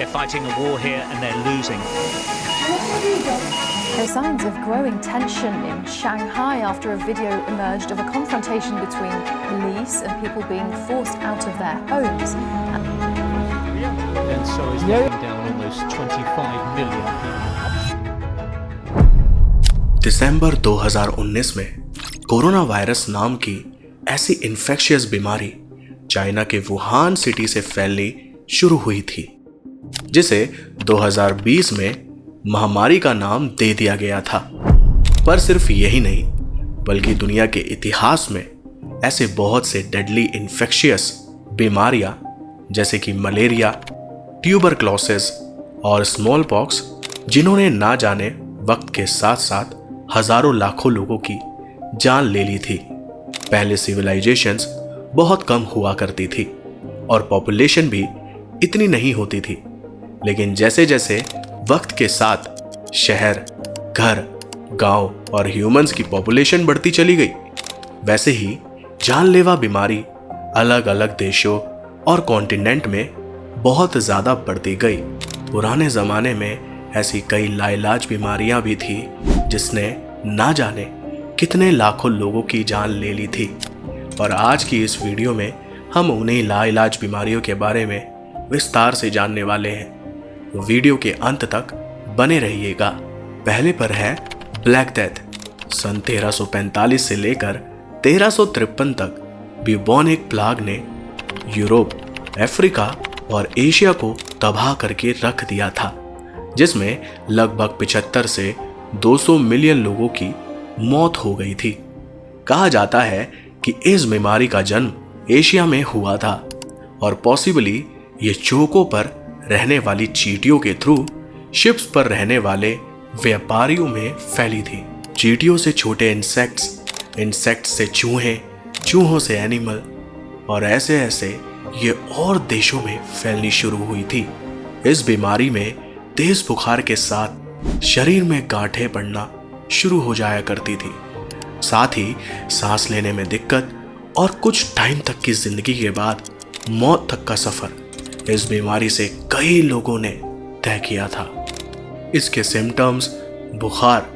They're fighting a war here and they're losing. There are signs of growing tension in Shanghai after a video emerged of a confrontation between police and people being forced out of their homes. And so is knocking down almost 25 million people. दिसंबर 2019 में corona virus नाम की ऐसी infectious बीमारी China के Wuhan city से फैलनी शुरू हुई थी, जिसे 2020 में महामारी का नाम दे दिया गया था। पर सिर्फ यही नहीं, बल्कि दुनिया के इतिहास में ऐसे बहुत से डेडली इन्फेक्शियस बीमारियां जैसे कि मलेरिया, ट्यूबरक्लोसिस और स्मॉल पॉक्स, जिन्होंने ना जाने वक्त के साथ साथ हजारों लाखों लोगों की जान ले ली थी। पहले सिविलाइजेशंस बहुत कम हुआ करती थी और पॉपुलेशन भी इतनी नहीं होती थी, लेकिन जैसे जैसे वक्त के साथ शहर, घर, गांव और ह्यूमंस की पॉपुलेशन बढ़ती चली गई, वैसे ही जानलेवा बीमारी अलग अलग देशों और कॉन्टिनेंट में बहुत ज़्यादा बढ़ती गई। पुराने ज़माने में ऐसी कई लाइलाज बीमारियां भी थी जिसने ना जाने कितने लाखों लोगों की जान ले ली थी। और आज की इस वीडियो में हम उन्हीं लाइलाज बीमारियों के बारे में विस्तार से जानने वाले हैं। वीडियो के अंत तक बने रहिएगा। पहले पर है ब्लैक डेथ। सन 1345 से लेकर 1353 तक ब्यूबोनिक प्लाग ने यूरोप, अफ्रीका और एशिया को तबाह करके रख दिया था, जिसमें लगभग 75 से 200 मिलियन लोगों की मौत हो गई थी। कहा जाता है कि इस बीमारी का जन्म एशिया में हुआ था और पॉसिबली ये चोकों पर रहने वाली चींटियों के थ्रू शिप्स पर रहने वाले व्यापारियों में फैली थी। चींटियों से छोटे इंसेक्ट्स से चूहे, चूहों से एनिमल, और ऐसे ऐसे ये और देशों में फैलनी शुरू हुई थी। इस बीमारी में तेज बुखार के साथ शरीर में गांठें पड़ना शुरू हो जाया करती थी, साथ ही सांस लेने में दिक्कत और कुछ टाइम तक की जिंदगी के बाद मौत तक का सफर इस बीमारी से कई लोगों ने तय किया था। इसके सिम्टम्स बुखार,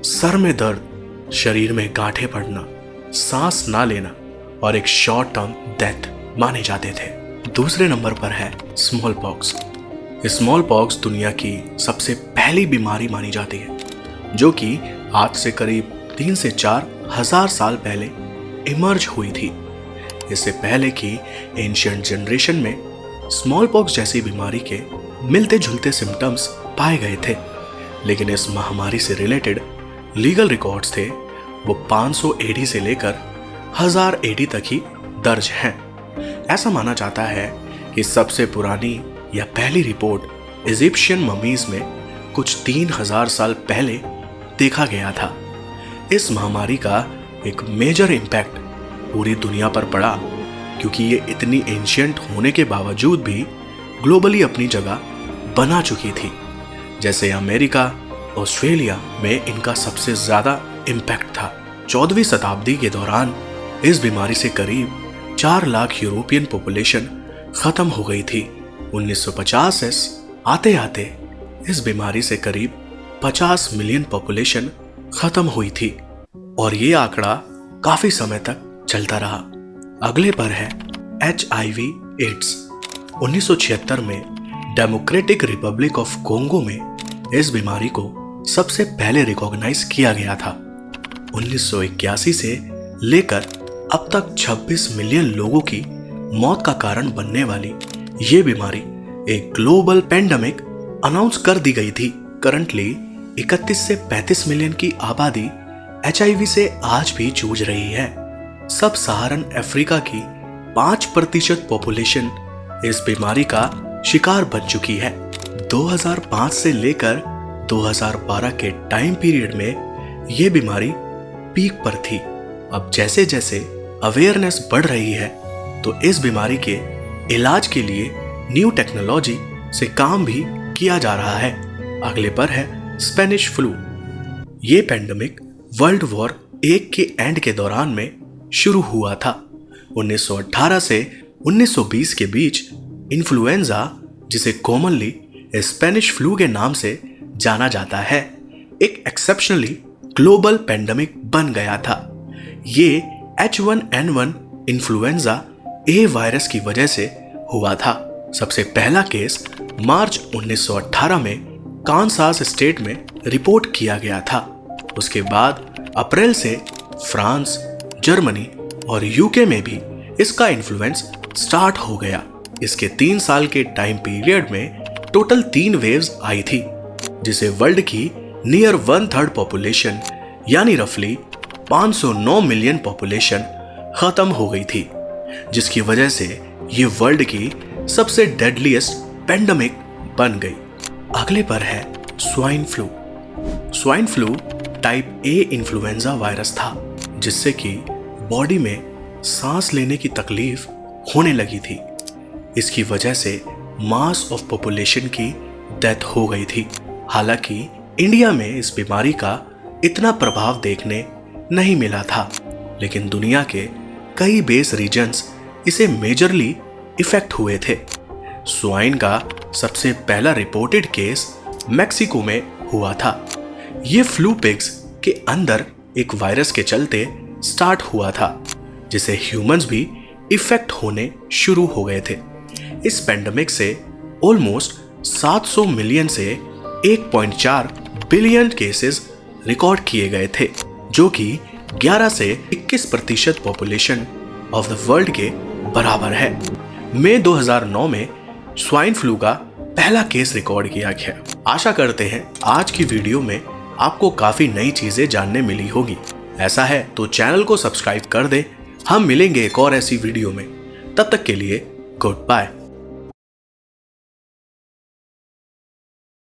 सर में दर्द, शरीर में गांठें पड़ना, सांस ना लेना और एक शॉर्ट टर्म डेथ माने जाते थे। दूसरे नंबर पर है स्मॉल पॉक्स। स्मॉल पॉक्स दुनिया की सबसे पहली बीमारी मानी जाती है, जो कि आज से करीब 3 से 4 हजार साल पहले इमर्ज हुई थी। इससे पहले की एंशिएंट जनरेशन में स्मॉल पॉक्स जैसी बीमारी के मिलते जुलते सिम्टम्स पाए गए थे, लेकिन इस महामारी से रिलेटेड लीगल रिकॉर्ड्स थे वो 500 एडी से लेकर 1000 एडी तक ही दर्ज हैं। ऐसा माना जाता है कि सबसे पुरानी या पहली रिपोर्ट इजिप्शियन ममीज में कुछ 3000 साल पहले देखा गया था। इस महामारी का एक मेजर इम्पैक्ट पूरी दुनिया पर पड़ा, क्योंकि ये इतनी एंशिएंट होने के बावजूद भी ग्लोबली अपनी जगह बना चुकी थी। जैसे अमेरिका, ऑस्ट्रेलिया में इनका सबसे ज्यादा इम्पैक्ट था। 14वीं शताब्दी के दौरान इस बीमारी से करीब 4 लाख यूरोपियन पॉपुलेशन खत्म हो गई थी। 1950 से आते आते इस बीमारी से करीब 50 मिलियन पॉपुलेशन खत्म हुई थी और ये आंकड़ा काफी समय तक चलता रहा। अगले पर है HIV एड्स। 1976 में डेमोक्रेटिक रिपब्लिक ऑफ कोंगो में इस बीमारी को सबसे पहले रिकॉग्नाइज किया गया था। 1981 से लेकर अब तक 26 मिलियन लोगों की मौत का कारण बनने वाली ये बीमारी एक ग्लोबल पेंडेमिक अनाउंस कर दी गई थी। करंटली 31 से 35 मिलियन की आबादी HIV से आज भी जूझ रही है। सब सहारन अफ्रीका की 5% पॉपुलेशन इस बीमारी का शिकार बन चुकी है। 2005 से लेकर 2012 के टाइम पीरियड में यह बीमारी पीक पर थी। अब जैसे जैसे अवेयरनेस बढ़ रही है तो इस बीमारी के इलाज के लिए न्यू टेक्नोलॉजी से काम भी किया जा रहा है। अगले पर है स्पेनिश फ्लू। ये पेंडेमिक वर्ल्ड वॉर 1 के एंड के दौरान में शुरू हुआ था। 1918 से 1920 के बीच इन्फ्लुएंजा, जिसे कॉमनली स्पेनिश फ्लू के नाम से जाना जाता है, एक एक्सेप्शनली ग्लोबल पेंडेमिक बन गया था। ये H1N1 इन्फ्लुएंजा ए वायरस की वजह से हुआ था। सबसे पहला केस मार्च 1918 में कांसास स्टेट में रिपोर्ट किया गया था। उसके बाद अप्रैल से फ्रांस, जर्मनी और यूके में भी इसका इन्फ्लुएंस स्टार्ट हो गया। इसके 3 साल के टाइम पीरियड में टोटल 3 वेव्स आई थी, जिसे वर्ल्ड की नियर 1/3 पॉपुलेशन यानी रफली 509 मिलियन पॉपुलेशन खत्म हो गई थी, जिसकी वजह से ये वर्ल्ड की सबसे डेडलीस्ट पेंडेमिक बन गई। अगले पर है swine flu. Swine flu type A influenza virus था, जिससे कि बॉडी में सांस लेने की तकलीफ होने लगी थी। इसकी वजह से मास ऑफ पॉपुलेशन की डेथ हो गई थी। हालांकि इंडिया में इस बीमारी का इतना प्रभाव देखने नहीं मिला था, लेकिन दुनिया के कई बेस रीजन्स इसे मेजरली इफेक्ट हुए थे। स्वाइन का सबसे पहला रिपोर्टेड केस मैक्सिको में हुआ था। ये फ्लू पिग्स के अंदर एक वायरस के चलते स्टार्ट हुआ था, जिसे ह्यूमंस भी इफेक्ट होने शुरू हो गए थे। इस पेंडेमिक से ऑलमोस्ट 700 मिलियन से 1.4 बिलियन केसेस रिकॉर्ड किए गए थे, जो कि 11 से 21% पॉपुलेशन ऑफ द वर्ल्ड के बराबर है। मई 2009 में स्वाइन फ्लू का पहला केस रिकॉर्ड किया गया। आशा करते हैं आज की वीडियो में आपको काफी नई चीजें जानने मिली होगी। ऐसा है तो चैनल को सब्सक्राइब कर दें। हम मिलेंगे एक और ऐसी वीडियो में। तब तक के लिए गुड बाय।